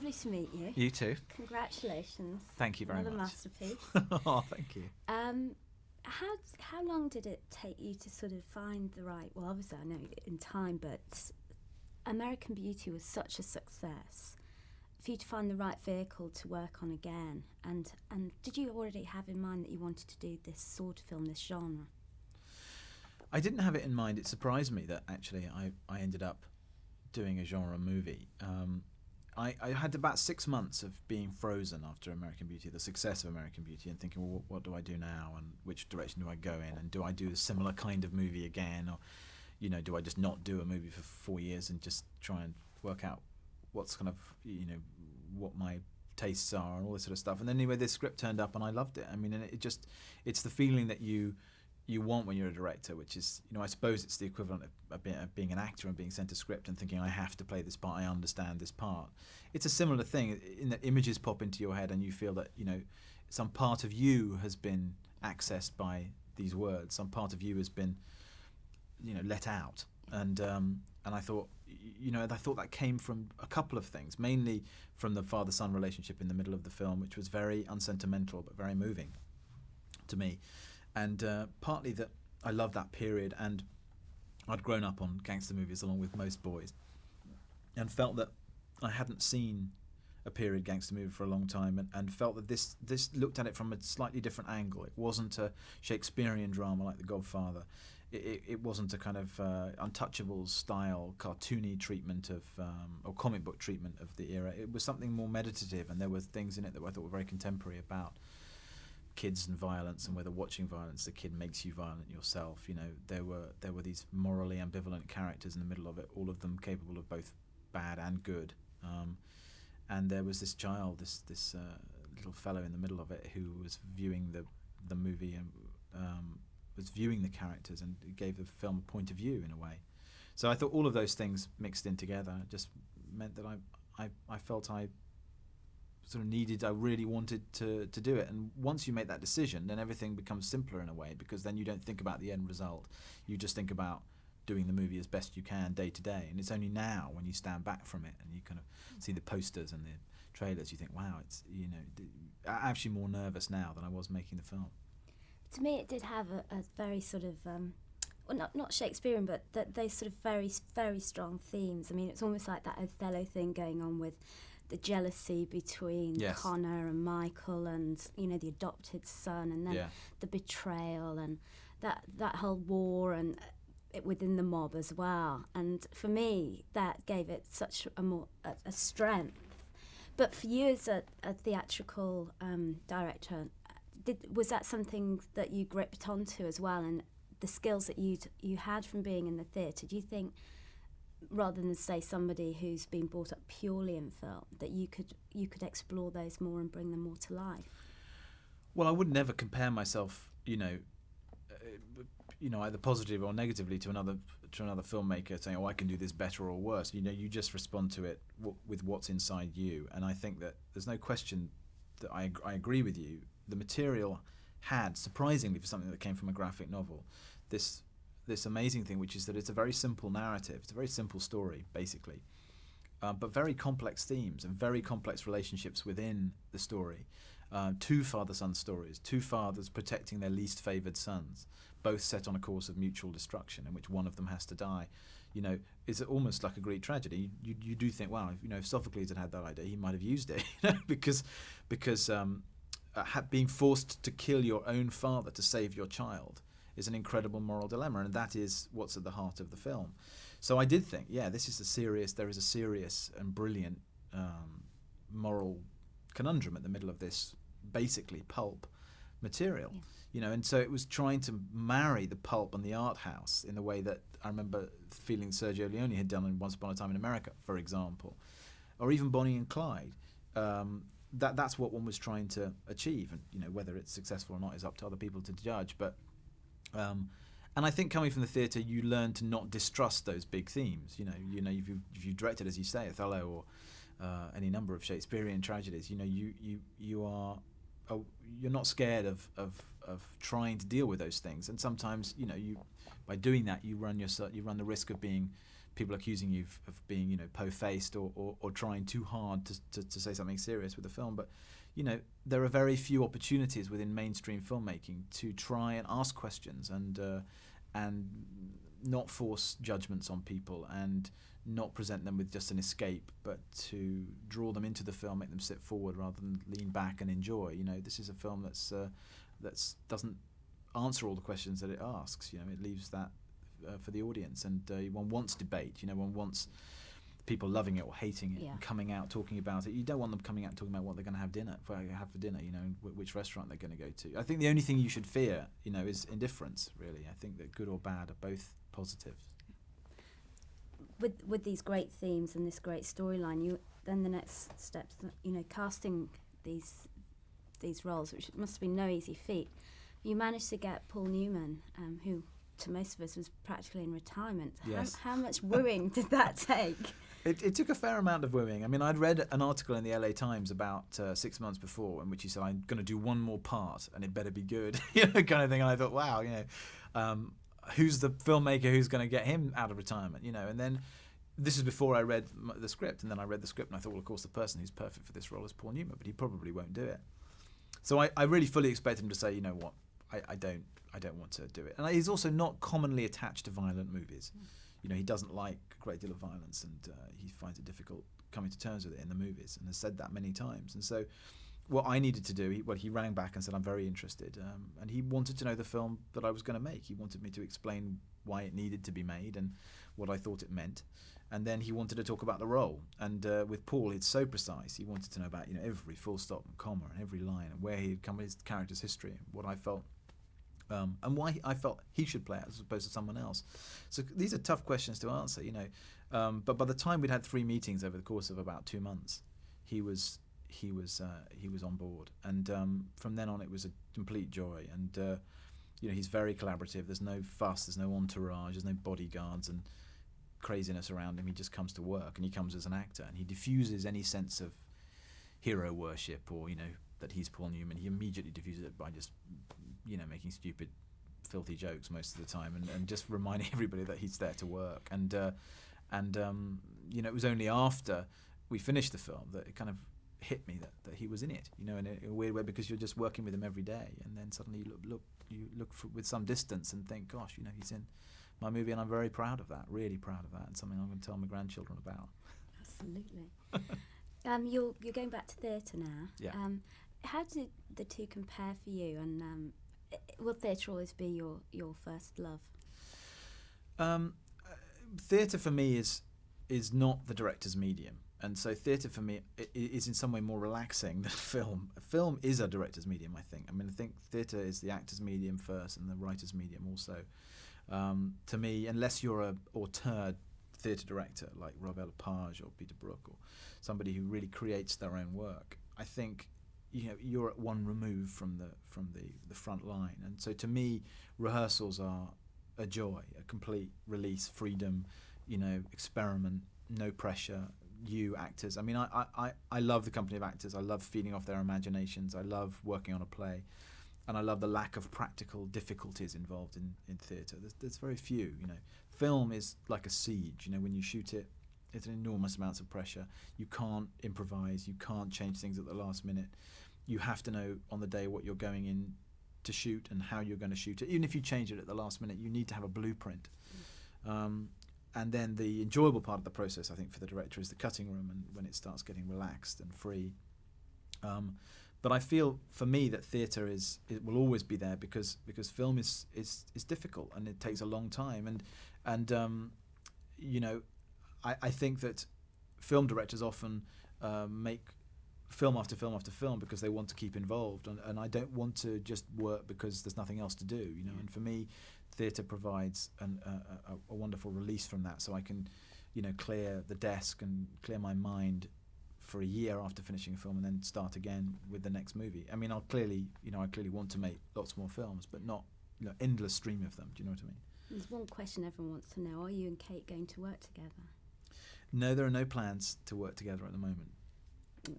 lovely to meet you. You too. Congratulations. Thank you very Another much. masterpiece. Oh, thank you. How long did it take you to sort of find the right? Well, obviously I know in time, but American Beauty was such a success. For you to find the right vehicle to work on again, and did you already have in mind that you wanted to do this sort of film, this genre? I didn't have it in mind. It surprised me that actually I ended up doing a genre movie. I had about 6 months of being frozen after American Beauty, the success of American Beauty, and thinking, well, what do I do now, and which direction do I go in, and do I do a similar kind of movie again, or do I just not do a movie for 4 years and just try and work out what's kind of what my tastes are and all this sort of stuff. And then anyway, this script turned up and I loved it. I mean, and it's the feeling that you want when you're a director, which is, I suppose it's the equivalent of being an actor and being sent a script and thinking, I have to play this part, I understand this part. It's a similar thing in that images pop into your head and you feel that, some part of you has been accessed by these words, some part of you has been, let out. And I thought, I thought that came from a couple of things, mainly from the father-son relationship in the middle of the film, which was very unsentimental but very moving to me. And partly that I loved that period, and I'd grown up on gangster movies along with most boys, and felt that I hadn't seen a period gangster movie for a long time, and felt that this looked at it from a slightly different angle. It wasn't a Shakespearean drama like The Godfather. It wasn't a kind of Untouchables style cartoony treatment of or comic book treatment of the era. It was something more meditative, and there were things in it that I thought were very contemporary about kids and violence, and whether watching violence, the kid makes you violent yourself. There were these morally ambivalent characters in the middle of it, all of them capable of both bad and good. And there was this child, this little fellow in the middle of it who was viewing the movie and was viewing the characters, and it gave the film a point of view in a way. So I thought all of those things mixed in together just meant that I felt I sort of I really wanted to do it. And once you make that decision, then everything becomes simpler in a way, because then you don't think about the end result. You just think about doing the movie as best you can day to day. And it's only now when you stand back from it and you kind of see the posters and the trailers, you think, wow, it's, I'm actually more nervous now than I was making the film. To me, it did have a very sort of, well, not Shakespearean, but they sort of very, very strong themes. I mean, it's almost like that Othello thing going on with the jealousy between Connor and Michael, and the adopted son, and then the betrayal, and that whole war, and it within the mob as well. And for me, that gave it such a strength. But for you as a theatrical director, was that something that you gripped onto as well, and the skills that you had from being in the theatre? Do you think, rather than say somebody who's been brought up purely in film, that you could explore those more and bring them more to life? Well, I would never compare myself, either positive or negatively to another filmmaker, saying, "Oh, I can do this better or worse." You just respond to it with what's inside you, and I think that there's no question that I agree with you. The material had, surprisingly for something that came from a graphic novel, this amazing thing, which is that it's a very simple narrative. It's a very simple story, basically, but very complex themes and very complex relationships within the story. Two father-son stories, two fathers protecting their least favoured sons, both set on a course of mutual destruction in which one of them has to die. It's almost like a Greek tragedy. You do think, wow, if Sophocles had that idea, he might have used it, because being forced to kill your own father to save your child is an incredible moral dilemma, and that is what's at the heart of the film. So I did think, there is a serious and brilliant moral conundrum at the middle of this basically pulp material. And so it was trying to marry the pulp and the art house in the way that I remember feeling Sergio Leone had done in Once Upon a Time in America, for example, or even Bonnie and Clyde. That's what one was trying to achieve, and whether it's successful or not is up to other people to judge. But and I think coming from the theatre, you learn to not distrust those big themes. If you directed, as you say, Othello or any number of Shakespearean tragedies, you're not scared of trying to deal with those things. And sometimes, by doing that, you run the risk of being people accusing you of being, you know, po-faced or trying too hard to say something serious with the film. But, you know, there are very few opportunities within mainstream filmmaking to try and ask questions and not force judgments on people and not present them with just an escape, but to draw them into the film, make them sit forward rather than lean back and enjoy. You know, this is a film that's doesn't answer all the questions that it asks. You know, it leaves that for the audience, and one wants debate. You know, one wants people loving it or hating it, and coming out talking about it. You don't want them coming out and talking about what they're going to have for dinner. You know, which restaurant they're going to go to. I think the only thing you should fear, you know, is indifference. Really, I think that good or bad are both positive. With these great themes and this great storyline, then the next steps, you know, casting these roles, which must have been no easy feat. You managed to get Paul Newman, who to most of us was practically in retirement. Yes. How much wooing did that take? It took a fair amount of wooing. I mean, I'd read an article in the LA Times about 6 months before in which he said, I'm going to do one more part and it better be good, you know, kind of thing. And I thought, wow, you know, who's the filmmaker who's going to get him out of retirement, you know? And then this is before I read the script, and then I read the script and I thought, well, of course, the person who's perfect for this role is Paul Newman, but he probably won't do it. So I really fully expected him to say, you know what, I don't want to do it. And he's also not commonly attached to violent movies. You know, he doesn't like a great deal of violence, and he finds it difficult coming to terms with it in the movies, and has said that many times. And so what I needed to do, he rang back and said, I'm very interested. And he wanted to know the film that I was going to make. He wanted me to explain why it needed to be made and what I thought it meant. And then he wanted to talk about the role. And with Paul, it's so precise. He wanted to know about, you know, every full stop and comma and every line and where he'd come, his character's history, and what I felt, and why I felt he should play it as opposed to someone else. So these are tough questions to answer, you know. But by the time we'd had 3 meetings over the course of about 2 months, he was on board. And from then on, it was a complete joy. And you know, he's very collaborative. There's no fuss. There's no entourage. There's no bodyguards and craziness around him. He just comes to work, and he comes as an actor, and he diffuses any sense of hero worship or, you know, that he's Paul Newman. He immediately diffuses it by just, you know, making stupid, filthy jokes most of the time, and just reminding everybody that he's there to work. And you know, it was only after we finished the film that it kind of hit me that he was in it, you know, in a weird way, because you're just working with him every day, and then suddenly you look with some distance and think, gosh, you know, he's in my movie, and I'm very proud of that, really proud of that, and something I'm going to tell my grandchildren about. Absolutely. You're going back to theatre now. Yeah. How do the two compare for you, and will theatre always be your first love? Theatre for me is not the director's medium, and so theatre for me is in some way more relaxing than film. Film is a director's medium, I think. I mean, I think theatre is the actor's medium first and the writer's medium also. To me, unless you're a auteur theatre director like Robert Lepage or Peter Brook or somebody who really creates their own work, I think, you know, you're at one remove from the front line. And so to me, rehearsals are a joy, a complete release, freedom, you know, experiment, no pressure. You actors, I mean, I love the company of actors. I love feeding off their imaginations. I love working on a play. And I love the lack of practical difficulties involved in theatre. There's very few, you know. Film is like a siege, you know, when you shoot it, it's an enormous amounts of pressure. You can't improvise, you can't change things at the last minute. You have to know on the day what you're going in to shoot and how you're going to shoot it. Even if you change it at the last minute, you need to have a blueprint. And then the enjoyable part of the process, I think, for the director is the cutting room, and when it starts getting relaxed and free. But I feel, for me, that theatre it will always be there because film is difficult and it takes a long time, and you know, I think that film directors often make film after film after film because they want to keep involved, and I don't want to just work because there's nothing else to do, you know. And for me, theatre provides a wonderful release from that, so I can, you know, clear the desk and clear my mind for a year after finishing a film, and then start again with the next movie. I mean, I clearly want to make lots more films, but not, you know, endless stream of them. Do you know what I mean? There's one question everyone wants to know: are you and Kate going to work together? No, there are no plans to work together at the moment. No.